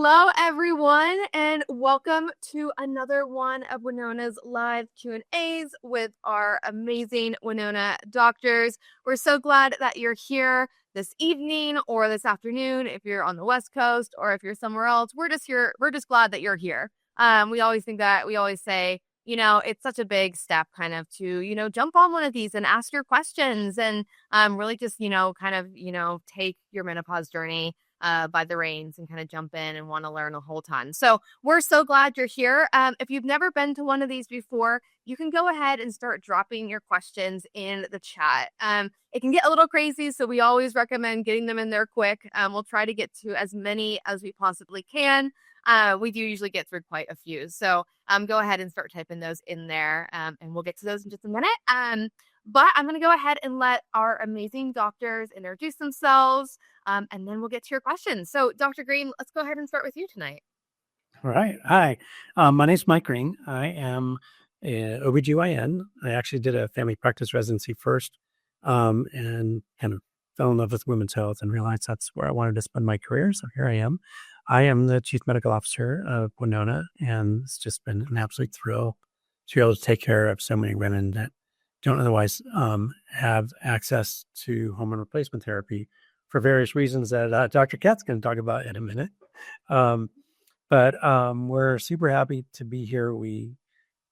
Hello, everyone, and welcome to another one of Winona's live Q&As with our amazing Winona doctors. We're so glad that you're here this evening or this afternoon if you're on the West Coast or if you're somewhere else. We're just here. We're just glad that you're here. We always say, it's such a big step kind of to, jump on one of these and ask your questions and really just, take your menopause journey by the reins and kind of jump in and want to learn a whole ton. So we're so glad you're here. If you've never been to one of these before, you can go ahead and start dropping your questions in the chat. It can get a little crazy, so we always recommend getting them in there quick. We'll try to get to as many as we possibly can. We do usually get through quite a few. So go ahead and start typing those in there, and we'll get to those in just a minute. But I'm going to go ahead and let our amazing doctors introduce themselves, and then we'll get to your questions. So, Dr. Green, let's go ahead and start with you tonight. All right. Hi. My name is Mike Green. I am an OBGYN. I actually did a family practice residency first, and kind of fell in love with women's health and realized that's where I wanted to spend my career. So here I am. I am the chief medical officer of Winona, and it's just been an absolute thrill to be able to take care of so many women that don't otherwise have access to hormone replacement therapy for various reasons that Dr. Kat's going to talk about in a minute. But we're super happy to be here. We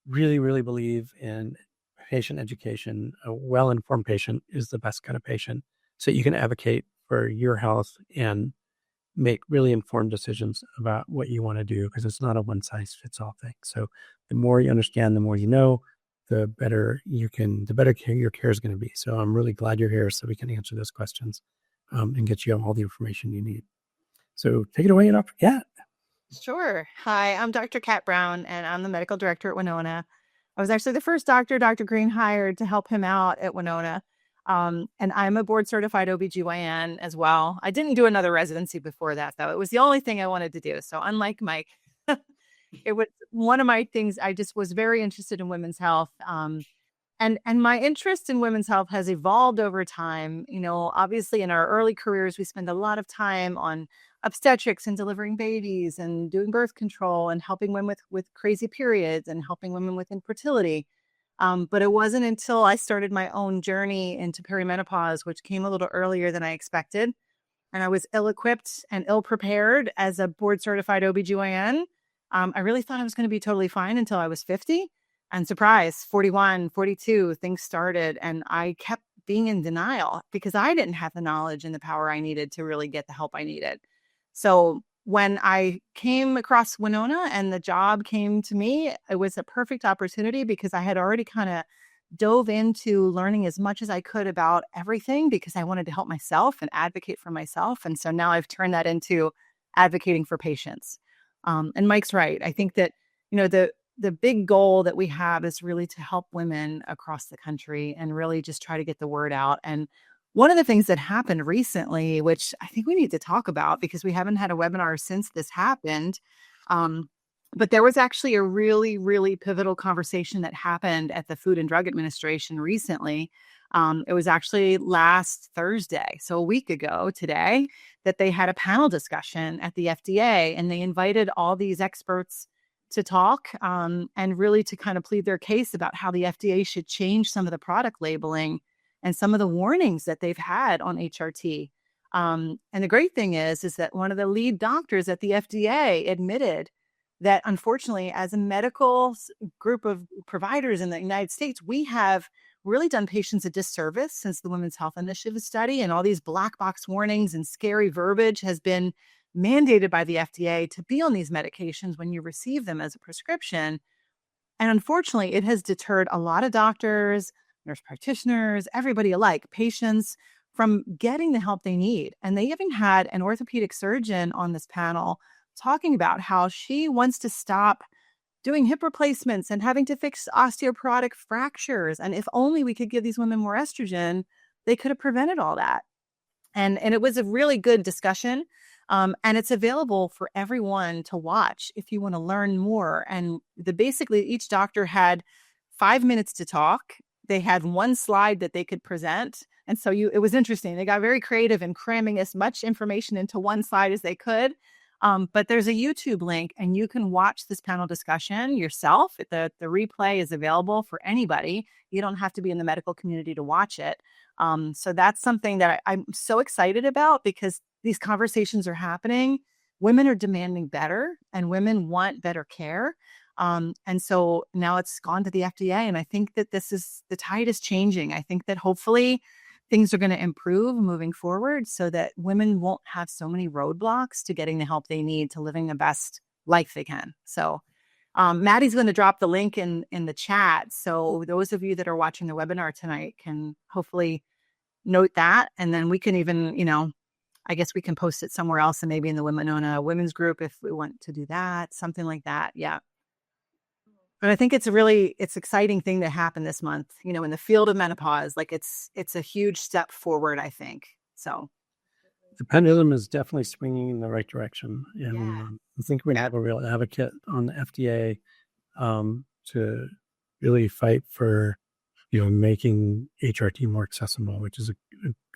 really, really believe in patient education. A well-informed patient is the best kind of patient, so you can advocate for your health and make really informed decisions about what you want to do, because it's not a one-size-fits-all thing. So the more you understand, the more you know, the better your care is going to be. So I'm really glad you're here so we can answer those questions and get you all the information you need. So take it away, Dr. Kat. Sure. Hi, I'm Dr. Kat Brown, and I'm the medical director at Winona. I was actually the first doctor Dr. Green hired to help him out at Winona. And I'm a board certified OBGYN as well. I didn't do another residency before that, though. It was the only thing I wanted to do. So unlike Mike, it was one of my things. I just was very interested in women's health. And my interest in women's health has evolved over time. Obviously in our early careers, we spend a lot of time on obstetrics and delivering babies and doing birth control and helping women with crazy periods and helping women with infertility. But it wasn't until I started my own journey into perimenopause, which came a little earlier than I expected. And I was ill-equipped and ill-prepared as a board-certified OBGYN. I really thought I was going to be totally fine until I was 50. And surprise, 41, 42, things started. And I kept being in denial because I didn't have the knowledge and the power I needed to really get the help I needed. So when I came across Winona and the job came to me, it was a perfect opportunity because I had already kind of dove into learning as much as I could about everything because I wanted to help myself and advocate for myself. And so now I've turned that into advocating for patients. And Mike's right. I think that, the big goal that we have is really to help women across the country and really just try to get the word out. And one of the things that happened recently, which I think we need to talk about because we haven't had a webinar since this happened, but there was actually a really, really pivotal conversation that happened at the Food and Drug Administration recently. It was actually last Thursday, so a week ago today, that they had a panel discussion at the FDA, and they invited all these experts to talk and really to kind of plead their case about how the FDA should change some of the product labeling and some of the warnings that they've had on HRT. And the great thing is that one of the lead doctors at the FDA admitted that unfortunately, as a medical group of providers in the United States, we have really done patients a disservice since the Women's Health Initiative study, and all these black box warnings and scary verbiage has been mandated by the FDA to be on these medications when you receive them as a prescription. And unfortunately, it has deterred a lot of doctors, nurse practitioners, everybody alike, patients from getting the help they need. And they even had an orthopedic surgeon on this panel talking about how she wants to stop doing hip replacements and having to fix osteoporotic fractures. And if only we could give these women more estrogen, they could have prevented all that. And it was a really good discussion. And it's available for everyone to watch if you want to learn more. And basically each doctor had 5 minutes to talk. They had one slide that they could present. And so it was interesting. They got very creative in cramming as much information into one slide as they could. But there's a YouTube link and you can watch this panel discussion yourself. The replay is available for anybody. You don't have to be in the medical community to watch it. So that's something that I'm so excited about because these conversations are happening. Women are demanding better and women want better care. And so now it's gone to the FDA. And I think that the tide is changing. I think that hopefully things are going to improve moving forward so that women won't have so many roadblocks to getting the help they need to living the best life they can. So Maddie's going to drop the link in the chat. So those of you that are watching the webinar tonight can hopefully note that. And then we can even, I guess we can post it somewhere else and maybe in the Winona women's group if we want to do that, something like that. Yeah. But I think it's exciting thing that happened this month, in the field of menopause. Like it's a huge step forward, I think. So the pendulum is definitely swinging in the right direction. And I think we have a real advocate on the FDA to really fight for, making HRT more accessible, which is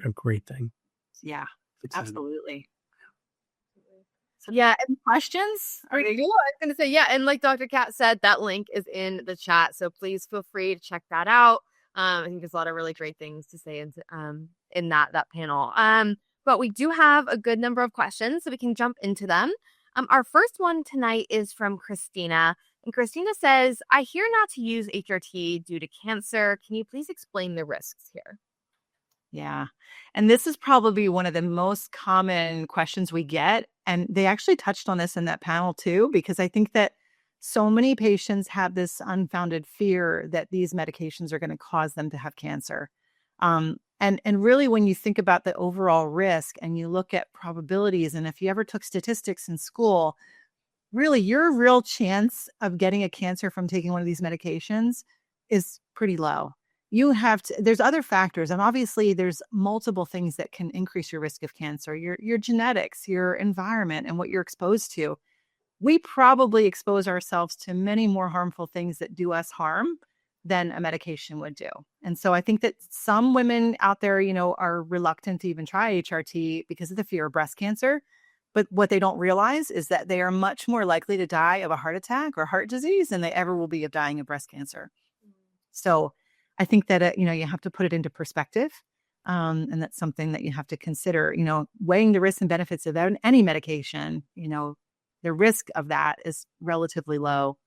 a great thing. Yeah, absolutely. So, yeah. Any questions? I was going to say, yeah. And like Dr. Kat said, that link is in the chat. So please feel free to check that out. I think there's a lot of really great things to say in that panel. But we do have a good number of questions, so we can jump into them. Our first one tonight is from Christina. And Christina says, I hear not to use HRT due to cancer. Can you please explain the risks here? Yeah. And this is probably one of the most common questions we get. And they actually touched on this in that panel too, because I think that so many patients have this unfounded fear that these medications are going to cause them to have cancer. And really, when you think about the overall risk and you look at probabilities, and if you ever took statistics in school, really your real chance of getting a cancer from taking one of these medications is pretty low. There's other factors, and obviously there's multiple things that can increase your risk of cancer, your genetics, your environment, and what you're exposed to. We probably expose ourselves to many more harmful things that do us harm than a medication would do. And so I think that some women out there, are reluctant to even try HRT because of the fear of breast cancer. But what they don't realize is that they are much more likely to die of a heart attack or heart disease than they ever will be of dying of breast cancer. So I think that, you have to put it into perspective. And that's something that you have to consider, weighing the risks and benefits of any medication, the risk of that is relatively low.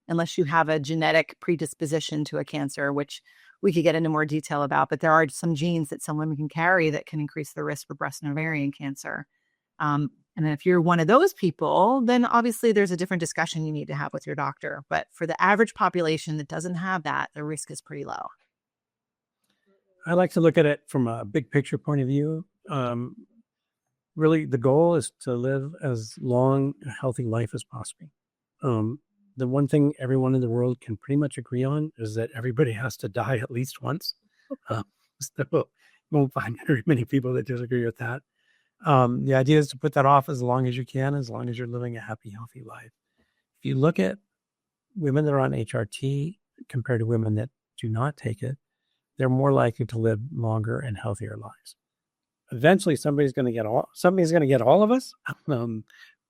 Unless you have a genetic predisposition to a cancer, which we could get into more detail about, but there are some genes that some women can carry that can increase the risk for breast and ovarian cancer. And if you're one of those people, then obviously there's a different discussion you need to have with your doctor. But for the average population that doesn't have that, the risk is pretty low. I like to look at it from a big picture point of view. Really, the goal is to live as long a healthy life as possible. The one thing everyone in the world can pretty much agree on is that everybody has to die at least once. So you won't find very many people that disagree with that. The idea is to put that off as long as you can, as long as you're living a happy, healthy life. If you look at women that are on HRT compared to women that do not take it, they're more likely to live longer and healthier lives. Eventually, somebody's going to get all of us.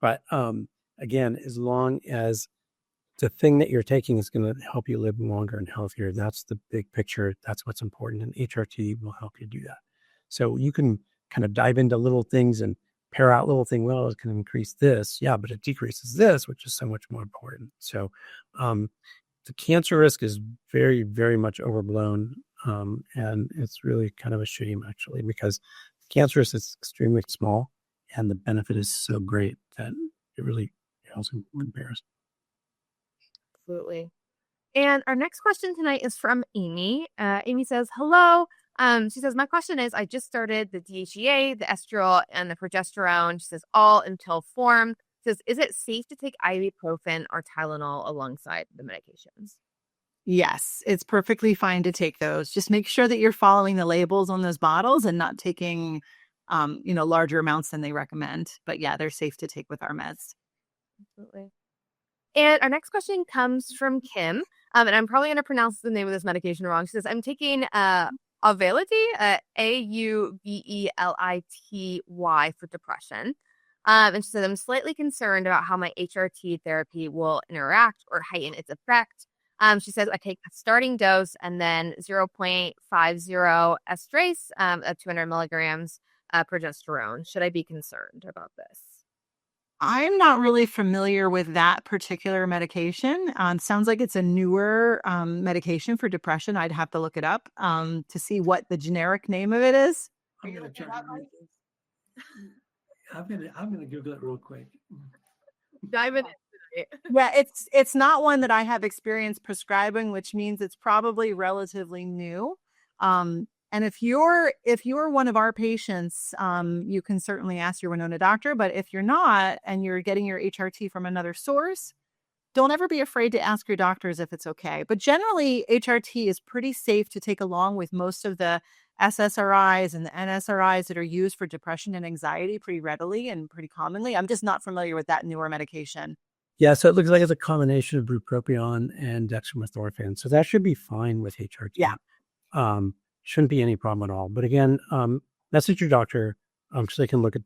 But again, as long as the thing that you're taking is going to help you live longer and healthier, that's the big picture. That's what's important. And HRT will help you do that. So you can kind of dive into little things and pair out little thing. Well, it can increase this. Yeah, but it decreases this, which is so much more important. So the cancer risk is very, very much overblown. And it's really kind of a shame, actually, because cancer risk is extremely small and the benefit is so great that it really also compares. Absolutely. And our next question tonight is from Amy. Amy says, hello. She says, my question is, I just started the DHEA, the estriol, and the progesterone. She says, all in pill form. She says, is it safe to take ibuprofen or Tylenol alongside the medications? Yes, it's perfectly fine to take those. Just make sure that you're following the labels on those bottles and not taking, larger amounts than they recommend. But yeah, they're safe to take with our meds. Absolutely. And our next question comes from Kim. And I'm probably going to pronounce the name of this medication wrong. She says, I'm taking Auvelity, Auvelity for depression. And she said, I'm slightly concerned about how my HRT therapy will interact or heighten its effect. She says, I take a starting dose and then 0.50 estrase of 200 milligrams progesterone. Should I be concerned about this? I'm not really familiar with that particular medication. Sounds like it's a newer medication for depression. I'd have to look it up to see what the generic name of it is. I'm gonna Google it real quick. Dive in. Yeah, it's not one that I have experience prescribing, which means it's probably relatively new. And if you're one of our patients, you can certainly ask your Winona doctor. But if you're not and you're getting your HRT from another source, don't ever be afraid to ask your doctors if it's okay. But generally, HRT is pretty safe to take along with most of the SSRIs and the NSRIs that are used for depression and anxiety pretty readily and pretty commonly. I'm just not familiar with that newer medication. Yeah, so it looks like it's a combination of bupropion and dextromethorphan. So that should be fine with HRT. Yeah. Shouldn't be any problem at all. But again, message your doctor so they can look at,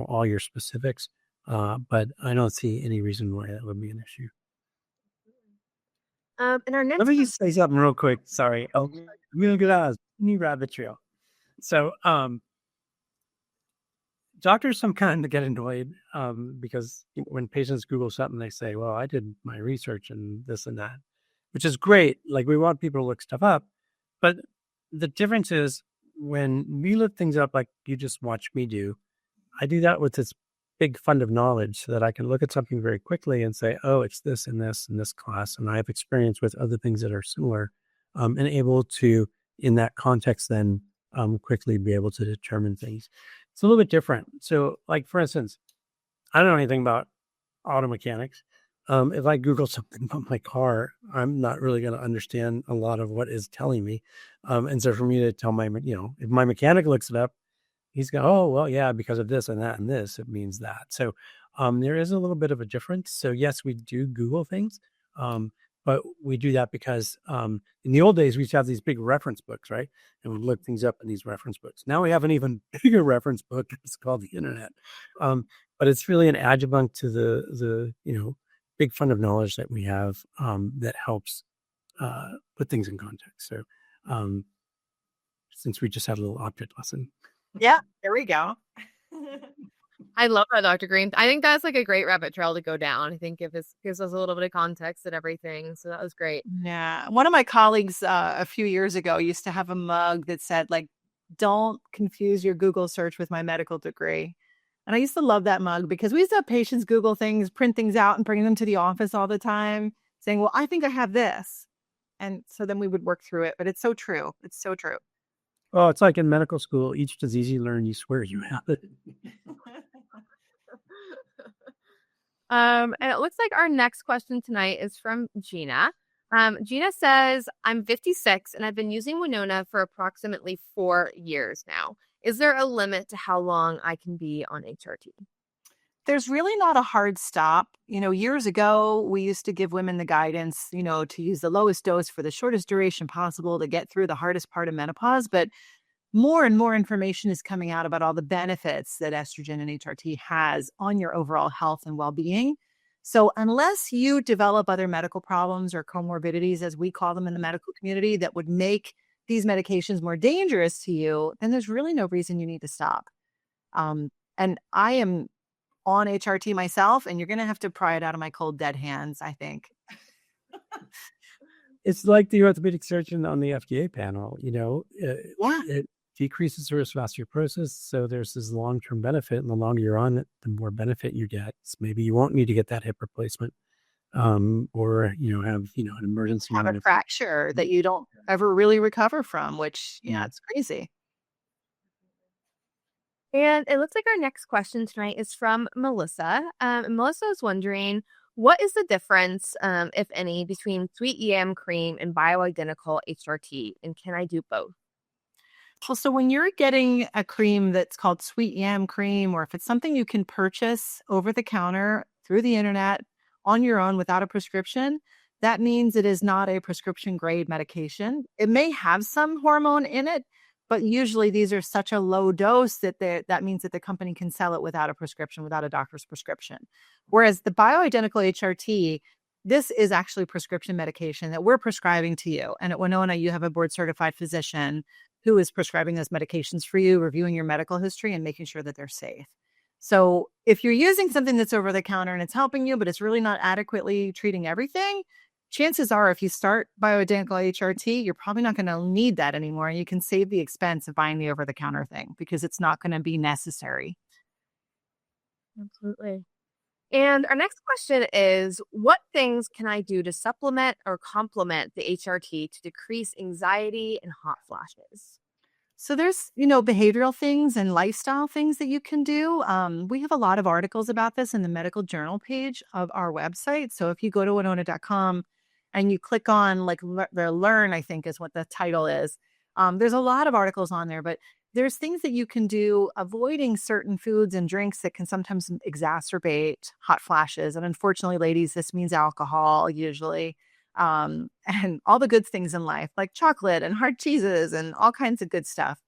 all your specifics. But I don't see any reason why that would be an issue. And our next Let me just say something real quick. Sorry. I'm going to get on a new rabbit trail. So doctors sometimes get annoyed because when patients Google something, they say, well, I did my research and this and that, which is great. Like, we want people to look stuff up. But the difference is when we look things up like you just watched me do, I do that with this big fund of knowledge so that I can look at something very quickly and say, oh, it's this and this and this class. And I have experience with other things that are similar and able to, in that context, then quickly be able to determine things. It's a little bit different. So, like, for instance, I don't know anything about auto mechanics. If I Google something about my car, I'm not really going to understand a lot of what is telling me. And so for me to tell if my mechanic looks it up, he's going, oh, well, yeah, because of this and that and this, it means that. So there is a little bit of a difference. So yes, we do Google things, but we do that because in the old days, we used to have these big reference books, right? And we look things up in these reference books. Now we have an even bigger reference book. It's called the internet. But it's really an adjunct to the big fund of knowledge that we have that helps put things in context. So since we just had a little object lesson. Yeah, there we go. I love that, Dr. Green. I think that's like a great rabbit trail to go down. I think it gives us a little bit of context and everything. So that was great. Yeah. One of my colleagues a few years ago used to have a mug that said, like, don't confuse your Google search with my medical degree. And I used to love that mug because we used to have patients Google things, print things out and bring them to the office all the time saying, well, I think I have this. And so then we would work through it. But it's so true. It's so true. Oh, it's like in medical school, each disease you learn, you swear you have it. And it looks like our next question tonight is from Gina. Gina says, I'm 56 and I've been using Winona for approximately 4 years now. Is there a limit to how long I can be on HRT? There's really not a hard stop. Years ago, we used to give women the guidance, to use the lowest dose for the shortest duration possible to get through the hardest part of menopause. But more and more information is coming out about all the benefits that estrogen and HRT has on your overall health and well-being. So unless you develop other medical problems or comorbidities, as we call them in the medical community, that would make these medications more dangerous to you, then there's really no reason you need to stop. And I am on HRT myself, and you're going to have to pry it out of my cold, dead hands, I think. It's like the orthopedic surgeon on the FDA panel, it decreases the risk of osteoporosis. So there's this long-term benefit, and the longer you're on it, the more benefit you get. So maybe you won't need to get that hip replacement or, have, an emergency. Have a fracture that you don't ever really recover from, which, it's crazy. And it looks like our next question tonight is from Melissa. Melissa is wondering, what is the difference, if any, between sweet yam cream and bioidentical HRT? And can I do both? Well, so when you're getting a cream that's called sweet yam cream, or if it's something you can purchase over the counter through the internet on your own without a prescription, that means it is not a prescription grade medication. It may have some hormone in it, But usually these are such a low dose that that means that the company can sell it without a prescription, without a doctor's prescription. Whereas the bioidentical HRT, this is actually prescription medication that we're prescribing to you. And at Winona, you have a board certified physician who is prescribing those medications for you, reviewing your medical history and making sure that they're safe. So if you're using something that's over the counter and it's helping you, but it's really not adequately treating everything, chances are if you start bioidentical HRT, you're probably not going to need that anymore. You can save the expense of buying the over the counter thing because it's not going to be necessary. Absolutely. And our next question is, what things can I do to supplement or complement the HRT to decrease anxiety and hot flashes? So there's, behavioral things and lifestyle things that you can do. We have a lot of articles about this in the medical journal page of our website. So if you go to winona.com and you click on the learn, I think is what the title is. There's a lot of articles on there, but there's things that you can do avoiding certain foods and drinks that can sometimes exacerbate hot flashes. And unfortunately, ladies, this means alcohol usually. And all the good things in life, like chocolate and hard cheeses and all kinds of good stuff.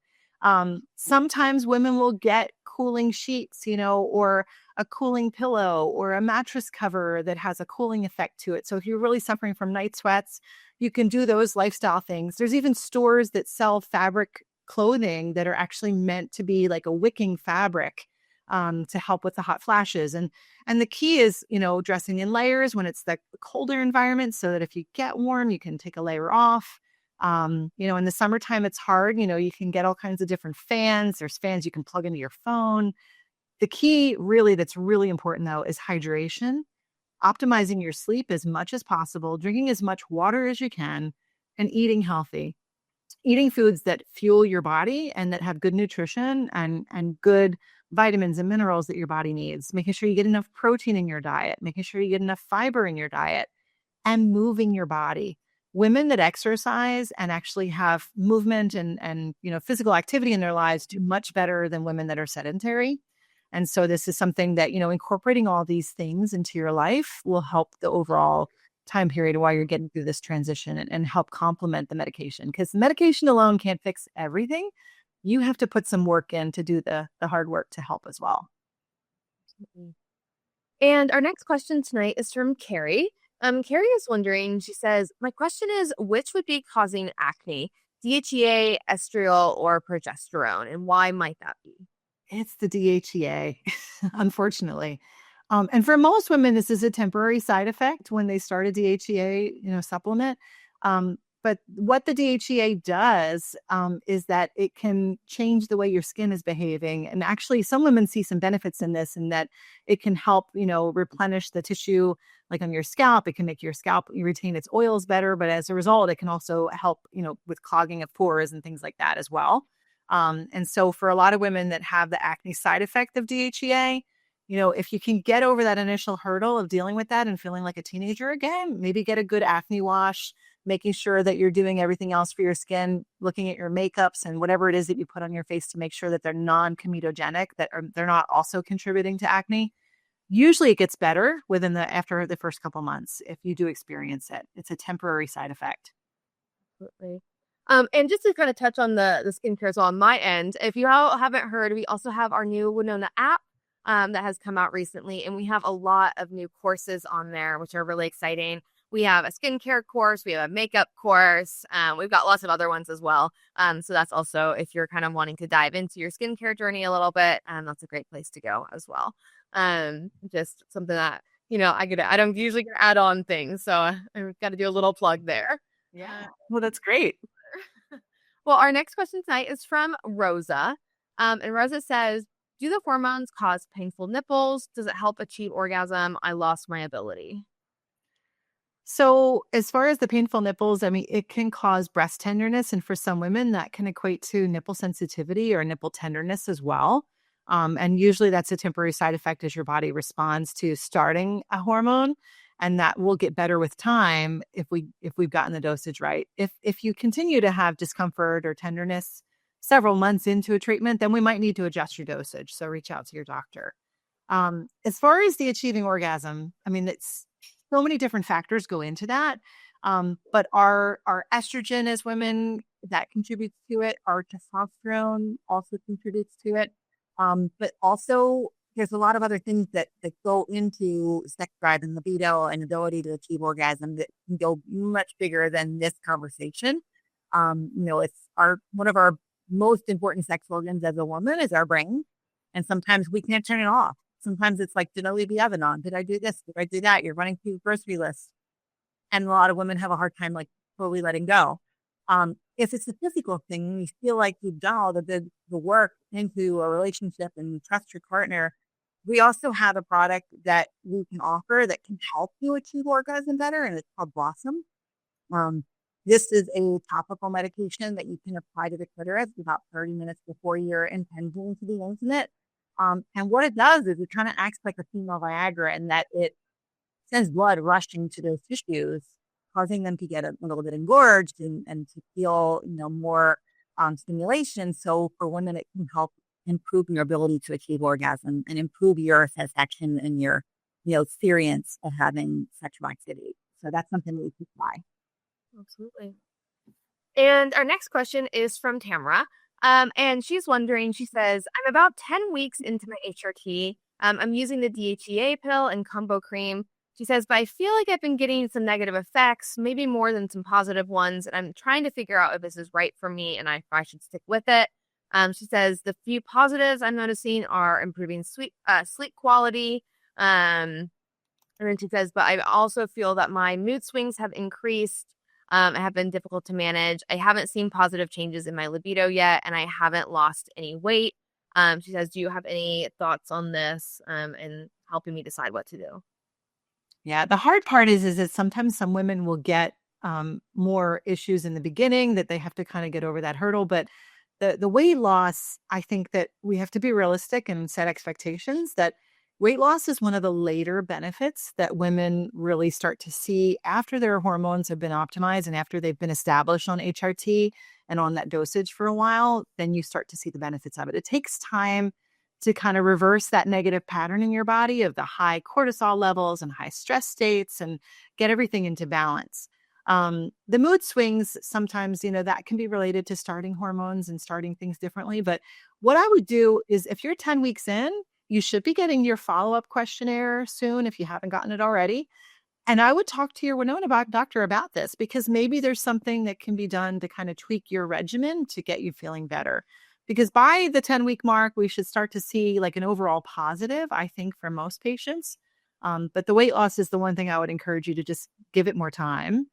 Sometimes women will get cooling sheets, or a cooling pillow or a mattress cover that has a cooling effect to it. So if you're really suffering from night sweats, you can do those lifestyle things. There's even stores that sell fabric clothing that are actually meant to be like a wicking fabric to help with the hot flashes. And the key is, dressing in layers when it's the colder environment so that if you get warm, you can take a layer off. In the summertime, it's hard. You can get all kinds of different fans. There's fans you can plug into your phone. The key really that's really important, though, is hydration, optimizing your sleep as much as possible, drinking as much water as you can, and eating healthy. Eating foods that fuel your body and that have good nutrition and good vitamins and minerals that your body needs, making sure you get enough protein in your diet, making sure you get enough fiber in your diet, and moving your body. Women that exercise and actually have movement and physical activity in their lives do much better than women that are sedentary. And so this is something that, incorporating all these things into your life will help the overall time period while you're getting through this transition and help complement the medication, because medication alone can't fix everything. You have to put some work in to do the hard work to help as well. And our next question tonight is from Carrie. Carrie is wondering, she says, my question is, which would be causing acne, DHEA, estriol, or progesterone, and why might that be? It's the DHEA, unfortunately. And for most women, this is a temporary side effect when they start a DHEA, supplement. But what the DHEA does is that it can change the way your skin is behaving. And actually, some women see some benefits in this, in that it can help, replenish the tissue, like on your scalp. It can make your scalp retain its oils better. But as a result, it can also help, with clogging of pores and things like that as well. And so for a lot of women that have the acne side effect of DHEA, if you can get over that initial hurdle of dealing with that and feeling like a teenager again, maybe get a good acne wash, making sure that you're doing everything else for your skin, looking at your makeups and whatever it is that you put on your face to make sure that they're non-comedogenic, they're not also contributing to acne. Usually it gets better after the first couple months if you do experience it. It's a temporary side effect. Absolutely. And just to kind of touch on the skincare as well on my end, if you all haven't heard, we also have our new Winona app that has come out recently, and we have a lot of new courses on there, which are really exciting. We have a skincare course, we have a makeup course, we've got lots of other ones as well. So that's also, if you're kind of wanting to dive into your skincare journey a little bit, that's a great place to go as well. Just something that, I don't usually add on things, so I've got to do a little plug there. Yeah. Well, that's great. Well, our next question tonight is from Rosa. And Rosa says, do the hormones cause painful nipples? Does it help achieve orgasm? I lost my ability. So as far as the painful nipples, it can cause breast tenderness. And for some women, that can equate to nipple sensitivity or nipple tenderness as well. And usually that's a temporary side effect as your body responds to starting a hormone. And that will get better with time if we've gotten the dosage right. If you continue to have discomfort or tenderness several months into a treatment, then we might need to adjust your dosage. So reach out to your doctor. As far as the achieving orgasm, it's so many different factors go into that. But our estrogen as women that contributes to it. Our testosterone also contributes to it. But also there's a lot of other things that go into sex drive and libido and ability to achieve orgasm that can go much bigger than this conversation. It's one of our most important sex organs as a woman is our brain. And sometimes we can't turn it off. Sometimes it's like, did I leave the oven on? Did I do this? Did I do that? You're running through the grocery list. And a lot of women have a hard time like totally letting go. If it's a physical thing, you feel like you've done all the work into a relationship and you trust your partner. We also have a product that we can offer that can help you achieve orgasm better, and it's called Blossom. This is a topical medication that you can apply to the clitoris about 30 minutes before you're intending to be intimate. And what it does is it kind of acts like a female Viagra in that it sends blood rushing to those tissues, causing them to get a little bit engorged and to feel, more stimulation. So for women, it can help improve your ability to achieve orgasm and improve your satisfaction and your, experience of having sexual activity. So that's something that we can try. Absolutely. And our next question is from Tamara. And she's wondering, she says, I'm about 10 weeks into my HRT. I'm using the DHEA pill and combo cream. She says, but I feel like I've been getting some negative effects, maybe more than some positive ones. And I'm trying to figure out if this is right for me and if I should stick with it. She says, the few positives I'm noticing are improving sleep quality. And then she says, but I also feel that my mood swings have increased. Have been difficult to manage. I haven't seen positive changes in my libido yet, and I haven't lost any weight. She says, do you have any thoughts on this and helping me decide what to do? Yeah, the hard part is that sometimes some women will get more issues in the beginning that they have to kind of get over that hurdle. But the weight loss, I think that we have to be realistic and set expectations that weight loss is one of the later benefits that women really start to see after their hormones have been optimized and after they've been established on HRT and on that dosage for a while. Then you start to see the benefits of it. It takes time to kind of reverse that negative pattern in your body of the high cortisol levels and high stress states and get everything into balance. The mood swings, sometimes, that can be related to starting hormones and starting things differently. But what I would do is if you're 10 weeks in, you should be getting your follow-up questionnaire soon if you haven't gotten it already. And I would talk to your Winona doctor about this because maybe there's something that can be done to kind of tweak your regimen to get you feeling better. Because by the 10-week mark, we should start to see like an overall positive, I think, for most patients. But the weight loss is the one thing I would encourage you to just give it more time.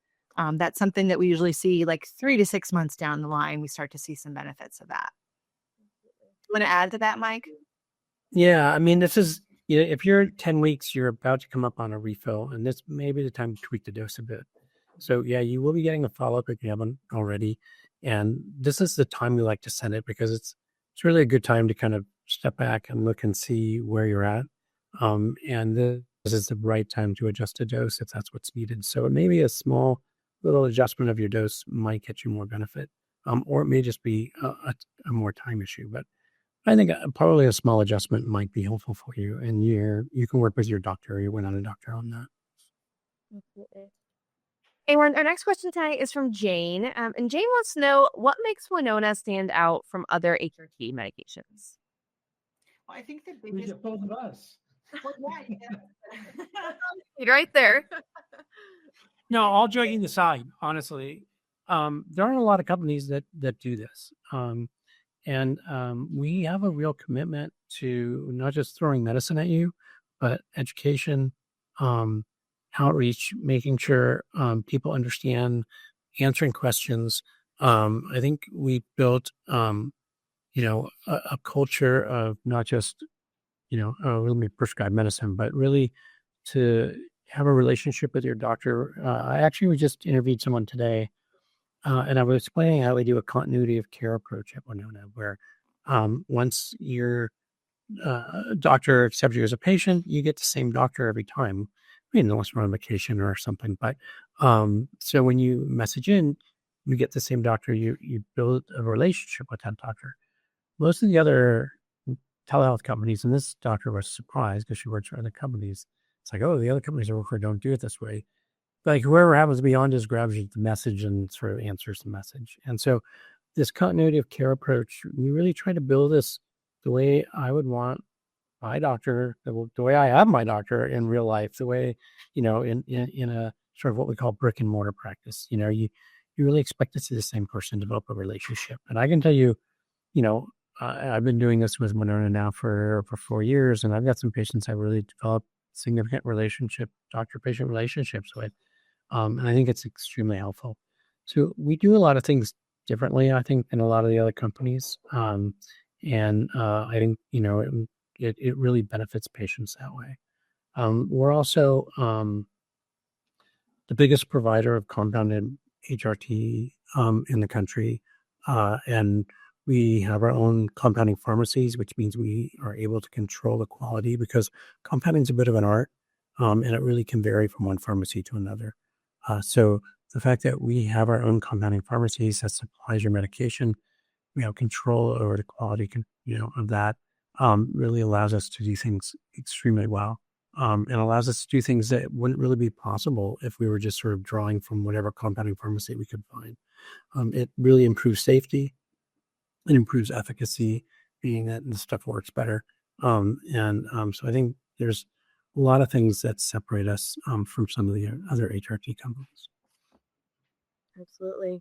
That's something that we usually see like 3 to 6 months down the line. We start to see some benefits of that. You want to add to that, Mike? Yeah, I mean, this is, if you're 10 weeks, you're about to come up on a refill, and this may be the time to tweak the dose a bit. So, yeah, you will be getting a follow-up if you haven't already. And this is the time we like to send it because it's really a good time to kind of step back and look and see where you're at. And this is the right time to adjust a dose if that's what's needed. So it may be a small little adjustment of your dose might get you more benefit, or it may just be a more time issue. But I think probably a small adjustment might be helpful for you, and you can work with your doctor or your Winona doctor on that. Absolutely. And our next question tonight is from Jane. And Jane wants to know what makes Winona stand out from other HRT medications. Well, I think the biggest both of us. Right there. No, all joking aside, honestly, there aren't a lot of companies that do this. And we have a real commitment to not just throwing medicine at you, but education, outreach, making sure people understand, answering questions. I think we built, a culture of not just, let me prescribe medicine, but really to have a relationship with your doctor. We just interviewed someone today. And I was explaining how we do a continuity of care approach at Winona, where once your doctor accepts you as a patient, you get the same doctor every time. I mean, unless we're on vacation or something. But so when you message in, you get the same doctor. You build a relationship with that doctor. Most of the other telehealth companies, and this doctor was surprised because she works for other companies. It's like, oh, the other companies I work for don't do it this way. like whoever happens to be on just grabs you the message and sort of answers the message. And so this continuity of care approach, we really try to build this the way I would want my doctor, the way I have my doctor in real life, the way, in a sort of what we call brick and mortar practice. You really expect to see the same person develop a relationship. And I can tell you, you know, I've been doing this with Winona now for 4 years, and I've got some patients I really developed significant doctor-patient relationships with. And I think it's extremely helpful. So we do a lot of things differently, I think, than a lot of the other companies. And I think, it really benefits patients that way. We're also the biggest provider of compounded HRT in the country. And we have our own compounding pharmacies, which means we are able to control the quality because compounding is a bit of an art, and it really can vary from one pharmacy to another. So the fact that we have our own compounding pharmacies that supplies your medication, we have control over the quality, of that, really allows us to do things extremely well, and allows us to do things that wouldn't really be possible if we were just sort of drawing from whatever compounding pharmacy we could find. It really improves safety. It improves efficacy, being that the stuff works better. So I think there's a lot of things that separate us from some of the other HRT companies. Absolutely.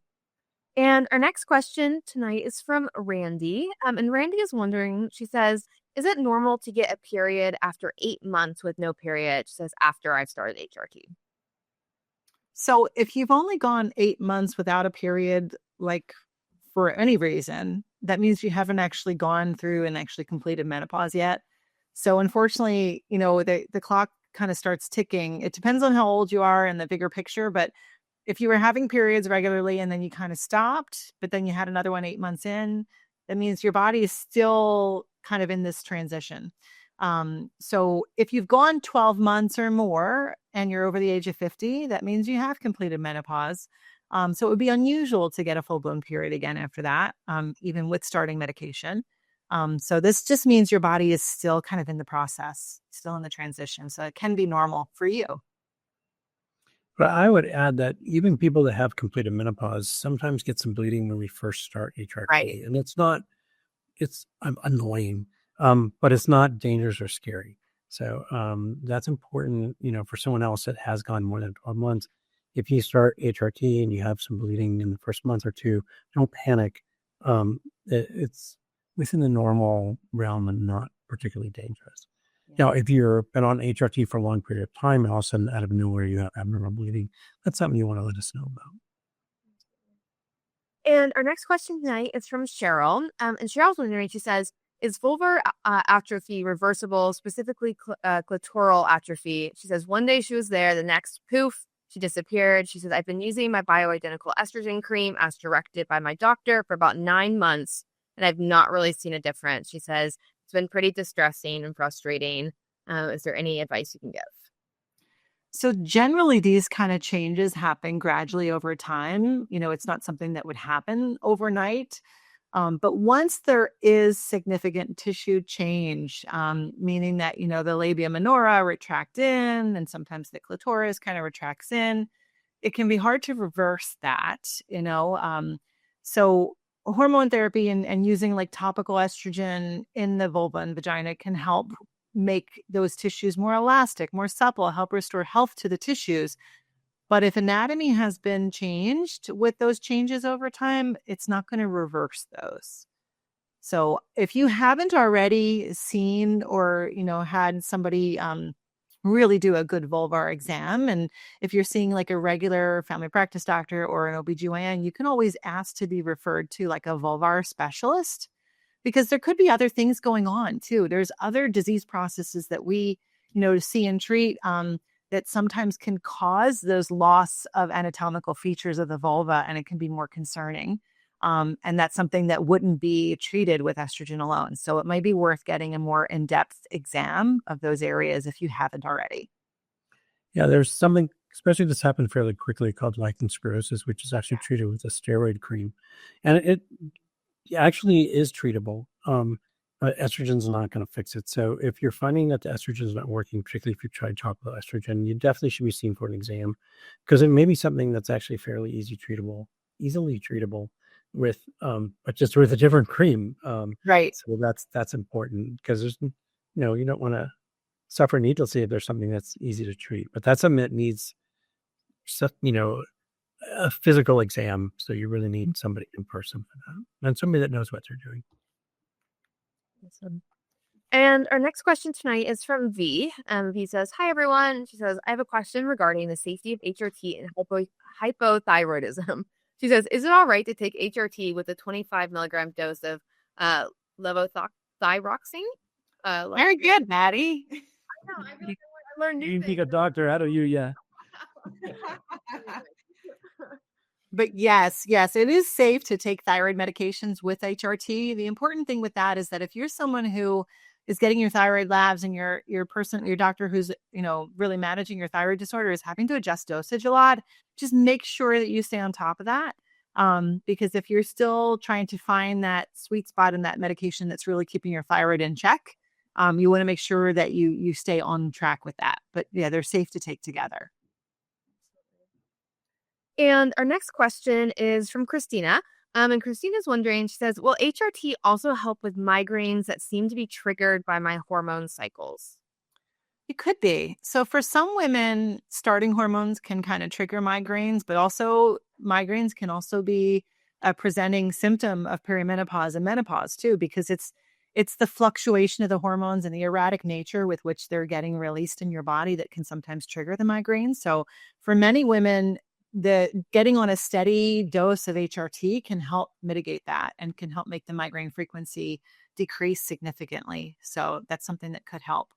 And our next question tonight is from Randy. And Randy is wondering, she says, is it normal to get a period after 8 months with no period? She says, after I've started HRT. So if you've only gone 8 months without a period, like for any reason, that means you haven't actually gone through and actually completed menopause yet. So unfortunately, the clock kind of starts ticking. It depends on how old you are and the bigger picture. But if you were having periods regularly and then you kind of stopped, but then you had another one 8 months in, that means your body is still kind of in this transition. So if you've gone 12 months or more and you're over the age of 50, that means you have completed menopause. So it would be unusual to get a full-blown period again after that, even with starting medication. So this just means your body is still kind of in the process, still in the transition. So it can be normal for you. But I would add that even people that have completed menopause sometimes get some bleeding when we first start HRT. Right. And it's annoying, but it's not dangerous or scary. So that's important, for someone else that has gone more than 12 months. If you start HRT and you have some bleeding in the first month or two, don't panic. It's within the normal realm and not particularly dangerous. Now, if you've been on HRT for a long period of time and all of a sudden out of nowhere you have abnormal bleeding, that's something you want to let us know about. And our next question tonight is from Cheryl. And Cheryl's wondering, she says, is vulvar atrophy reversible, specifically clitoral atrophy? She says, one day she was there, the next, poof, she disappeared. She says, I've been using my bioidentical estrogen cream as directed by my doctor for about 9 months, and I've not really seen a difference. She says, it's been pretty distressing and frustrating. Is there any advice you can give? So generally, these kind of changes happen gradually over time. It's not something that would happen overnight. But once there is significant tissue change, meaning that, the labia minora retract in and sometimes the clitoris kind of retracts in, it can be hard to reverse that, So hormone therapy and using like topical estrogen in the vulva and vagina can help make those tissues more elastic, more supple, help restore health to the tissues. But if anatomy has been changed with those changes over time, it's not going to reverse those. So if you haven't already seen or, had somebody really do a good vulvar exam, and if you're seeing like a regular family practice doctor or an OBGYN, you can always ask to be referred to like a vulvar specialist, because there could be other things going on too. There's other disease processes that we, see and treat that sometimes can cause those loss of anatomical features of the vulva, and it can be more concerning. And that's something that wouldn't be treated with estrogen alone. So it might be worth getting a more in-depth exam of those areas if you haven't already. Yeah, there's something, especially this happened fairly quickly, called lichen sclerosus, which is actually treated with a steroid cream. And it actually is treatable. estrogen's not going to fix it. So if you're finding that the estrogen is not working, particularly if you've tried topical estrogen, you definitely should be seen for an exam, because it may be something that's actually fairly easily treatable with, but just with a different cream. Right. So that's important, because there's, you don't want to suffer needlessly if there's something that's easy to treat, but that's something that needs, a physical exam. So you really need somebody in person for that, and somebody that knows what they're doing. Awesome. And our next question tonight is from V. V says, "Hi, everyone." She says, "I have a question regarding the safety of HRT and hypothyroidism." She says, "Is it all right to take HRT with a 25 milligram dose of levothyroxine?" Very good, Maddie. I know. I learned new You things. take a doctor out of you, yeah. But yes, it is safe to take thyroid medications with HRT. The important thing with that is that if you're someone who is getting your thyroid labs and your doctor who's, really managing your thyroid disorder is having to adjust dosage a lot, just make sure that you stay on top of that. Because if you're still trying to find that sweet spot in that medication that's really keeping your thyroid in check, you want to make sure that you stay on track with that. But yeah, they're safe to take together. And our next question is from Christina. And Christina's wondering, she says, "Will HRT also help with migraines that seem to be triggered by my hormone cycles?" It could be. So for some women, starting hormones can kind of trigger migraines, but also migraines can also be a presenting symptom of perimenopause and menopause too, because it's the fluctuation of the hormones and the erratic nature with which they're getting released in your body that can sometimes trigger the migraines. So for many women, the getting on a steady dose of HRT can help mitigate that and can help make the migraine frequency decrease significantly. So that's something that could help.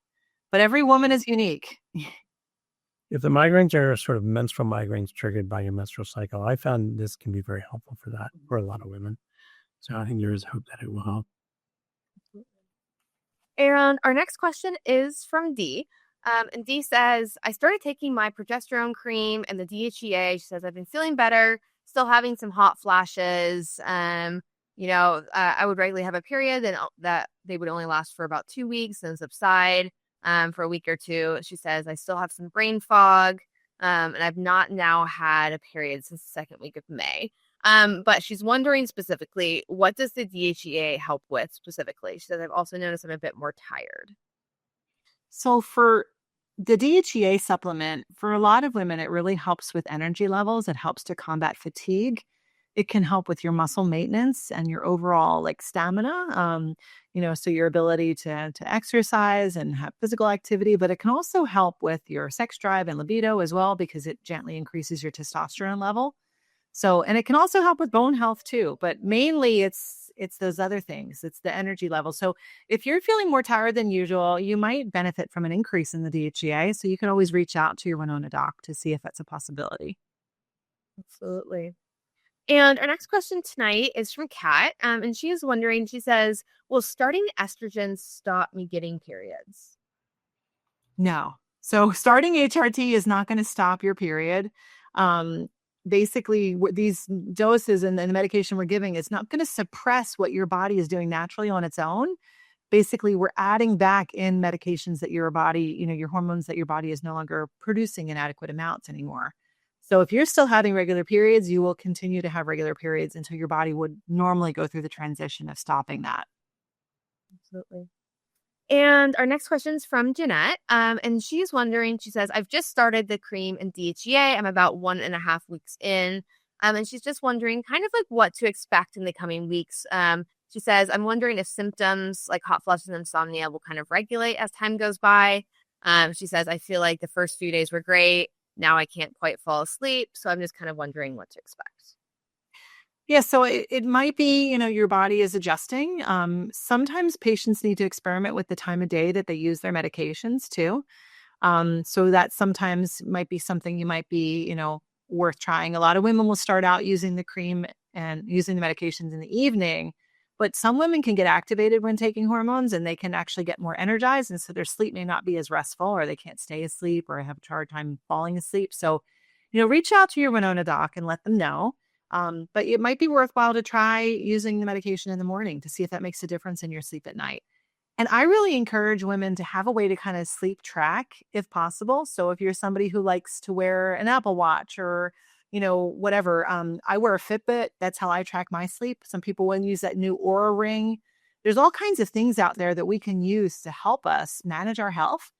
But every woman is unique. If the migraines are sort of menstrual migraines triggered by your menstrual cycle, I found this can be very helpful for that for a lot of women. So I think there is hope that it will help. And our next question is from D. And D says, "I started taking my progesterone cream and the DHEA." She says, "I've been feeling better, still having some hot flashes. I would regularly have a period and that they would only last for about 2 weeks and subside for a week or two." She says, "I still have some brain fog, and I've not now had a period since the second week of May." But she's wondering specifically, what does the DHEA help with specifically? She says, "I've also noticed I'm a bit more tired." So for the DHEA supplement, for a lot of women, it really helps with energy levels. It helps to combat fatigue. It can help with your muscle maintenance and your overall stamina. So your ability to exercise and have physical activity, but it can also help with your sex drive and libido as well, because it gently increases your testosterone level. So, and it can also help with bone health too, but mainly it's those other things. It's the energy level. So if you're feeling more tired than usual, you might benefit from an increase in the DHEA. So you can always reach out to your Winona doc to see if that's a possibility. Absolutely. And our next question tonight is from Kat. And she is wondering, she says, "Will starting estrogen stop me getting periods?" No. So starting HRT is not going to stop your period. Basically, these doses and the medication we're giving is not going to suppress what your body is doing naturally on its own. Basically, we're adding back in medications that your body, your hormones that your body is no longer producing in adequate amounts anymore. So if you're still having regular periods, you will continue to have regular periods until your body would normally go through the transition of stopping that. Absolutely. And our next question is from Jeanette. And she's wondering, she says, "I've just started the cream and DHEA. I'm about 1.5 weeks in. And she's just wondering kind of like what to expect in the coming weeks. She says, "I'm wondering if symptoms like hot flushes and insomnia will kind of regulate as time goes by." She says, "I feel like the first few days were great. Now I can't quite fall asleep. So I'm just kind of wondering what to expect." Yeah, so it might be, your body is adjusting. Sometimes patients need to experiment with the time of day that they use their medications too. So that sometimes might be something you might be, worth trying. A lot of women will start out using the cream and using the medications in the evening, but some women can get activated when taking hormones and they can actually get more energized. And so their sleep may not be as restful, or they can't stay asleep, or have a hard time falling asleep. So, reach out to your Winona doc and let them know. But it might be worthwhile to try using the medication in the morning to see if that makes a difference in your sleep at night. And I really encourage women to have a way to kind of sleep track if possible. So if you're somebody who likes to wear an Apple Watch or, whatever, I wear a Fitbit. That's how I track my sleep. Some people will use that new Aura ring. There's all kinds of things out there that we can use to help us manage our health.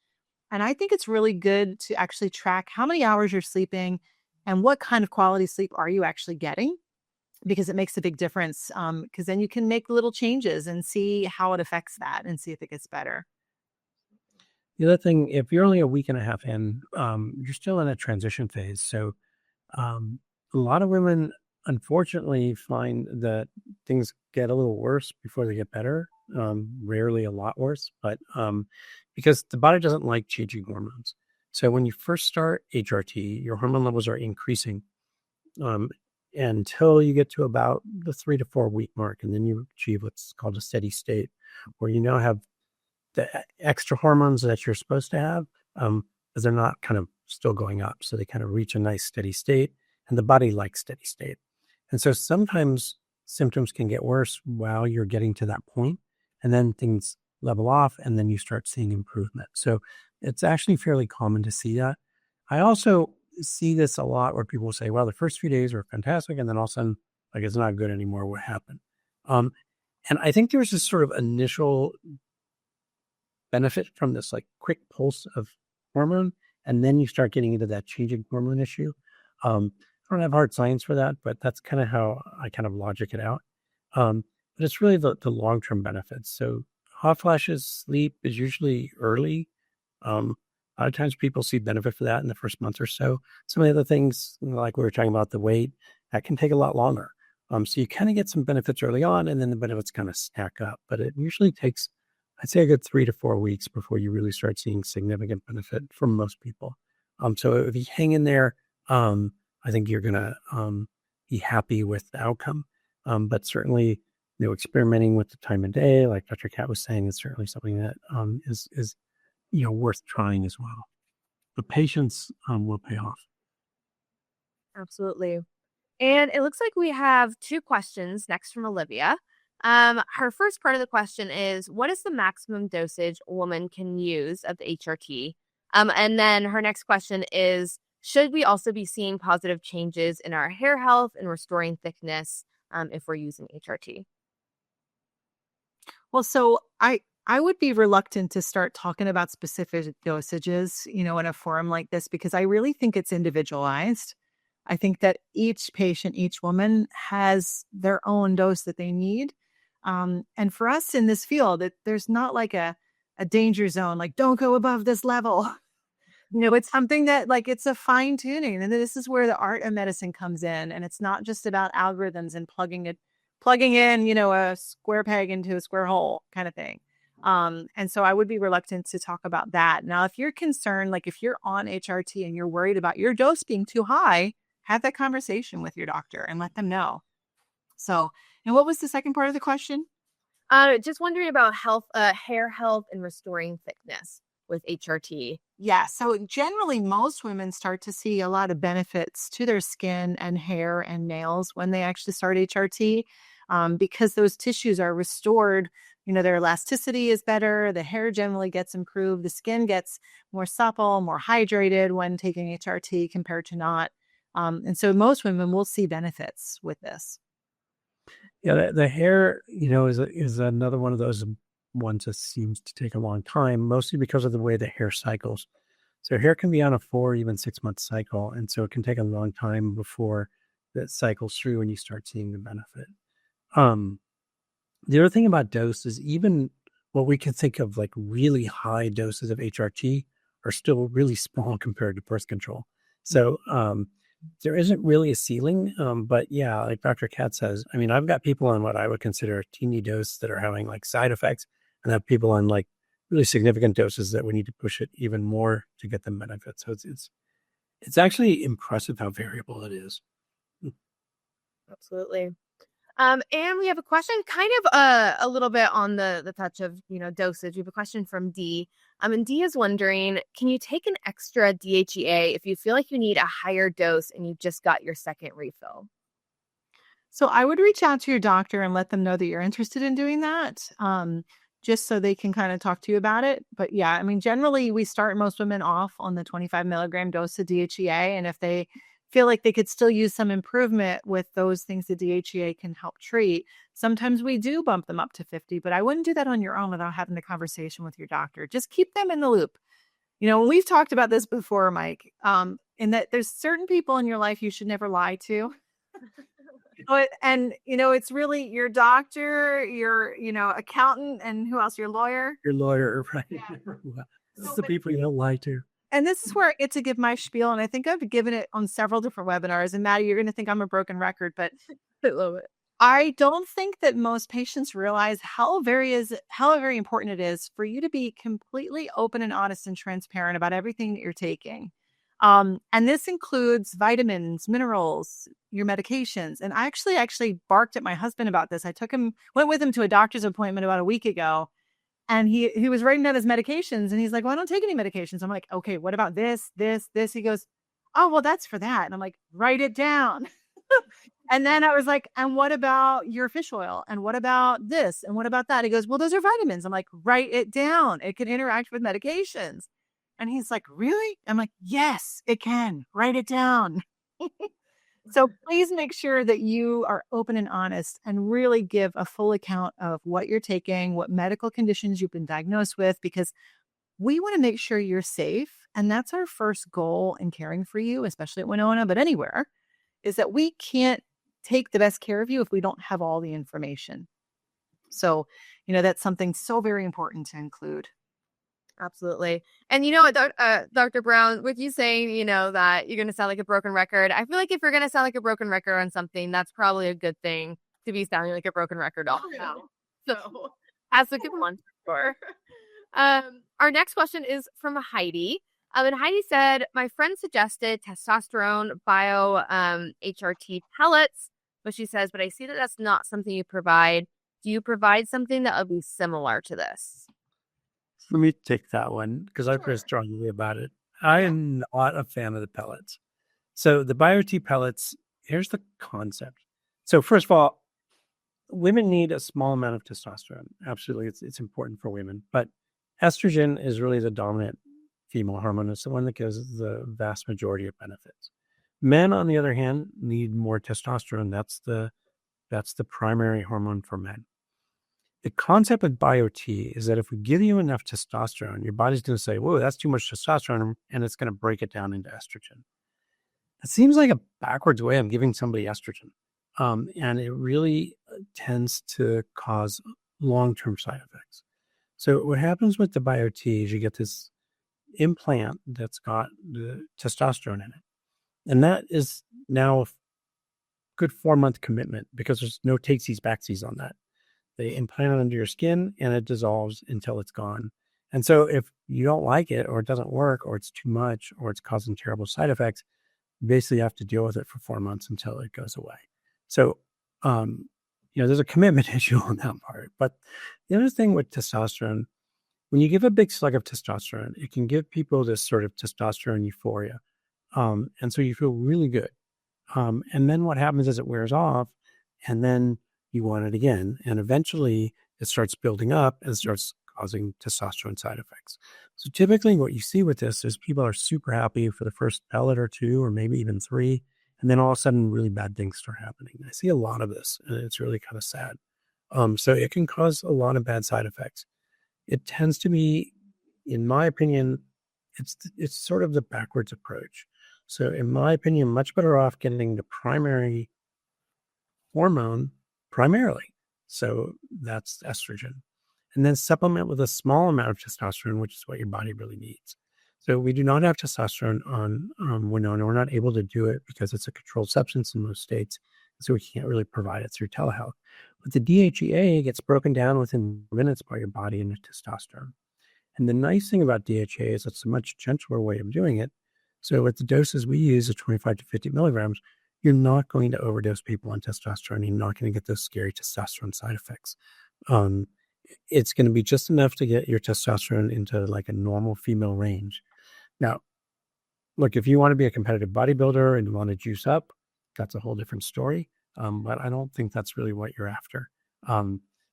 And I think it's really good to actually track how many hours you're sleeping and what kind of quality sleep are you actually getting, because it makes a big difference. Because then you can make little changes and see how it affects that and see if it gets better. The other thing, if you're only a week and a half in, you're still in a transition phase. So a lot of women, unfortunately, find that things get a little worse before they get better. Rarely a lot worse, but because the body doesn't like changing hormones. So when you first start HRT, your hormone levels are increasing until you get to about the 3 to 4 week mark. And then you achieve what's called a steady state, where you now have the extra hormones that you're supposed to have, as they're not kind of still going up. So they kind of reach a nice steady state, and the body likes steady state. And so sometimes symptoms can get worse while you're getting to that point, and then things level off, and then you start seeing improvement. So it's actually fairly common to see that. I also see this a lot where people say, well, the first few days are fantastic, and then all of a sudden, like, it's not good anymore. What happened? And I think there's this sort of initial benefit from this like quick pulse of hormone, and then you start getting into that changing hormone issue. I don't have hard science for that, but that's kind of how I kind of logic it out. But it's really the long-term benefits. So hot flashes, sleep is usually early. A lot of times people see benefit for that in the first month or so. Some of the other things, like we were talking about the weight, that can take a lot longer. So you kind of get some benefits early on, and then the benefits kind of stack up. But it usually takes, I'd say, a good 3 to 4 weeks before you really start seeing significant benefit from most people. So if you hang in there, I think you're going to be happy with the outcome. But certainly, experimenting with the time of day, like Dr. Kat was saying, is certainly something that is worth trying as well. The patience will pay off. Absolutely. And it looks like we have 2 questions next from Olivia. Her first part of the question is, what is the maximum dosage a woman can use of the HRT? And then her next question is, should we also be seeing positive changes in our hair health and restoring thickness if we're using HRT? Well, so I would be reluctant to start talking about specific dosages, in a forum like this, because I really think it's individualized. I think that each patient, each woman has their own dose that they need. And for us in this field, there's not like a danger zone, like don't go above this level. It's something that like it's a fine tuning. And this is where the art of medicine comes in. And it's not just about algorithms and plugging in, a square peg into a square hole kind of thing. And so I would be reluctant to talk about that. Now, if you're concerned, like if you're on HRT and you're worried about your dose being too high, have that conversation with your doctor and let them know. So, and what was the second part of the question? Just wondering about hair health and restoring thickness with HRT. Yeah. So generally, most women start to see a lot of benefits to their skin and hair and nails when they actually start HRT, because those tissues are restored. Their elasticity is better. The hair generally gets improved. The skin gets more supple, more hydrated when taking HRT compared to not. And so most women will see benefits with this. Yeah, the hair, is another one of those ones that seems to take a long time, mostly because of the way the hair cycles. So hair can be on a 4, even 6-month cycle, and so it can take a long time before that cycles through and you start seeing the benefit. The other thing about dose is even what we can think of like really high doses of HRT are still really small compared to birth control. So there isn't really a ceiling, but yeah, like Dr. Kat says, I mean, I've got people on what I would consider a teeny dose that are having like side effects, and I have people on like really significant doses that we need to push it even more to get them benefits. So it's actually impressive how variable it is. Absolutely. And we have a question kind of a little bit on the touch of, dosage. We have a question from D. And D is wondering, can you take an extra DHEA if you feel like you need a higher dose and you just got your second refill? So I would reach out to your doctor and let them know that you're interested in doing that. just so they can kind of talk to you about it. But yeah, I mean, generally we start most women off on the 25 milligram dose of DHEA. And if they feel like they could still use some improvement with those things that DHEA can help treat, sometimes we do bump them up to 50, but I wouldn't do that on your own without having a conversation with your doctor. Just keep them in the loop. We've talked about this before, Mike, in that there's certain people in your life you should never lie to. And it's really your doctor, your accountant, and who else? Your lawyer. Your lawyer, right? Yeah. This is the people you don't lie to. And this is where I get to give my spiel, and I think I've given it on several different webinars. And Maddie, you're going to think I'm a broken record, but I love it. I don't think that most patients realize how very important it is for you to be completely open and honest and transparent about everything that you're taking. And this includes vitamins, minerals, your medications. And I actually barked at my husband about this. Went with him to a doctor's appointment about a week ago, and he was writing down his medications, and he's like, well, I don't take any medications. I'm like, okay, what about this? He goes, oh, well, that's for that. And I'm like, write it down. And then I was like, and what about your fish oil? And what about this? And what about that? He goes, well, those are vitamins. I'm like, write it down. It can interact with medications. And he's like, really? I'm like, yes, it can. Write it down. So please make sure that you are open and honest and really give a full account of what you're taking, what medical conditions you've been diagnosed with, because we want to make sure you're safe. And that's our first goal in caring for you, especially at Winona, but anywhere, is that we can't take the best care of you if we don't have all the information. So, that's something so very important to include. Absolutely. And what, Dr. Brown, with you saying, that you're going to sound like a broken record, I feel like if you're going to sound like a broken record on something, that's probably a good thing to be sounding like a broken record all the time. So that's a good one. Sure. Our next question is from Heidi. And Heidi said, my friend suggested testosterone HRT pellets, but she says, but I see that that's not something you provide. Do you provide something that will be similar to this? Let me take that one because I feel strongly about it. I am not a fan of the pellets. So the bioidentical pellets, here's the concept. So first of all, women need a small amount of testosterone. Absolutely, it's important for women. But estrogen is really the dominant female hormone. It's the one that gives the vast majority of benefits. Men, on the other hand, need more testosterone. That's the primary hormone for men. The concept of bioidentical is that if we give you enough testosterone, your body's going to say, whoa, that's too much testosterone, and it's going to break it down into estrogen. It seems like a backwards way of giving somebody estrogen. And it really tends to cause long-term side effects. So what happens with the bioidentical is you get this implant that's got the testosterone in it. And that is now a good 4-month commitment because there's no takesies backsies on that. They implant it under your skin and it dissolves until it's gone. And so if you don't like it or it doesn't work or it's too much or it's causing terrible side effects, you basically have to deal with it for 4 months until it goes away. So, there's a commitment issue on that part. But the other thing with testosterone, when you give a big slug of testosterone, it can give people this sort of testosterone euphoria. And so you feel really good. And then what happens is it wears off and then you want it again. And eventually it starts building up and starts causing testosterone side effects. So typically what you see with this is people are super happy for the first pellet or two, or maybe even 3. And then all of a sudden really bad things start happening. I see a lot of this and it's really kind of sad. So it can cause a lot of bad side effects. It tends to be, in my opinion, it's sort of the backwards approach. So in my opinion, much better off getting the primary hormone primarily. So that's estrogen. And then supplement with a small amount of testosterone, which is what your body really needs. So we do not have testosterone on Winona. We're not able to do it because it's a controlled substance in most states. So we can't really provide it through telehealth. But the DHEA gets broken down within minutes by your body into testosterone. And the nice thing about DHEA is it's a much gentler way of doing it. So with the doses we use of 25 to 50 milligrams, you're not going to overdose people on testosterone. You're not going to get those scary testosterone side effects. It's going to be just enough to get your testosterone into like a normal female range. Now, look, if you want to be a competitive bodybuilder and you want to juice up, that's a whole different story. But I don't think that's really what you're after.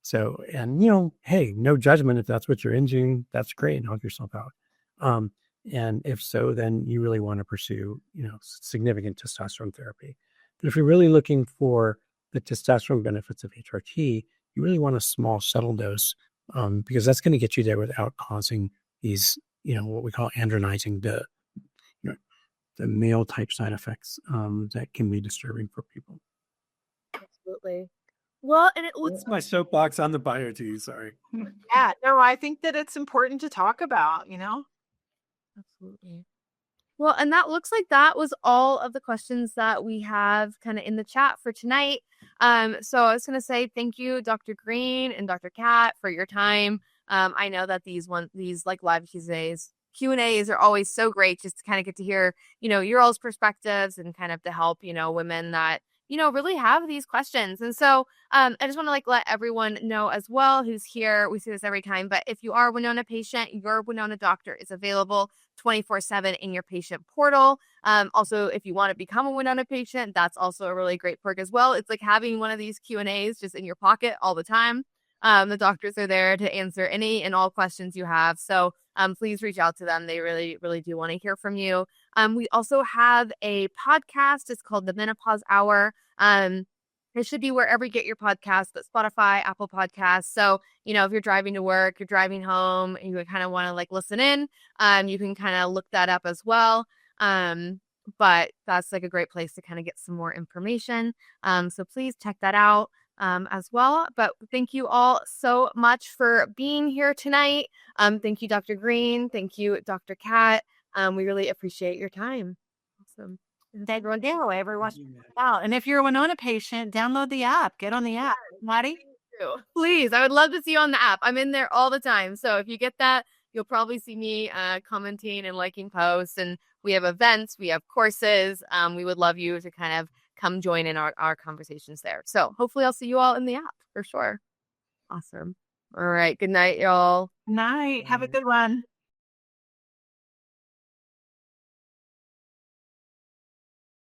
So, and hey, no judgment. If that's what you're into, that's great. Knock yourself out. And if so, then you really want to pursue, significant testosterone therapy. But if you're really looking for the testosterone benefits of HRT, you really want a small, subtle dose, because that's going to get you there without causing these, what we call andronizing, the male type side effects that can be disturbing for people. Absolutely. Well, and it looks That's my soapbox on the bioidentical. Sorry. Yeah, no, I think that it's important to talk about, absolutely. Well, and that looks like that was all of the questions that we have kind of in the chat for tonight. So I was going to say thank you, Dr. Green and Dr. Kat, for your time. I know that these like live Q&As are always so great just to kind of get to hear, your all's perspectives and kind of to help, women that, really have these questions. And so I just want to let everyone know as well who's here. We see this every time, but if you are a Winona patient, your Winona doctor is available 24/7 in your patient portal. Also, if you want to become a Winona patient, that's also a really great perk as well. It's like having one of these Q&As just in your pocket all the time. The doctors are there to answer any and all questions you have. So please reach out to them. They really, really do want to hear from you. We also have a podcast. It's called The Menopause Hour. It should be wherever you get your podcast, but Spotify, Apple Podcasts. So, if you're driving to work, you're driving home, and you kind of want to listen in, you can kind of look that up as well. But that's a great place to kind of get some more information. So please check that out as well. But thank you all so much for being here tonight. Thank you, Dr. Green. Thank you, Dr. Kat. We really appreciate your time. Awesome. Everyone out. And if you're a Winona patient, download the app. Get on the app. Maddie? Please, I would love to see you on the app. I'm in there all the time. So if you get that, you'll probably see me commenting and liking posts. And we have events, we have courses. We would love you to kind of come join in our conversations there. So hopefully I'll see you all in the app for sure. Awesome. All right. Good night, y'all. Night. Have a good one.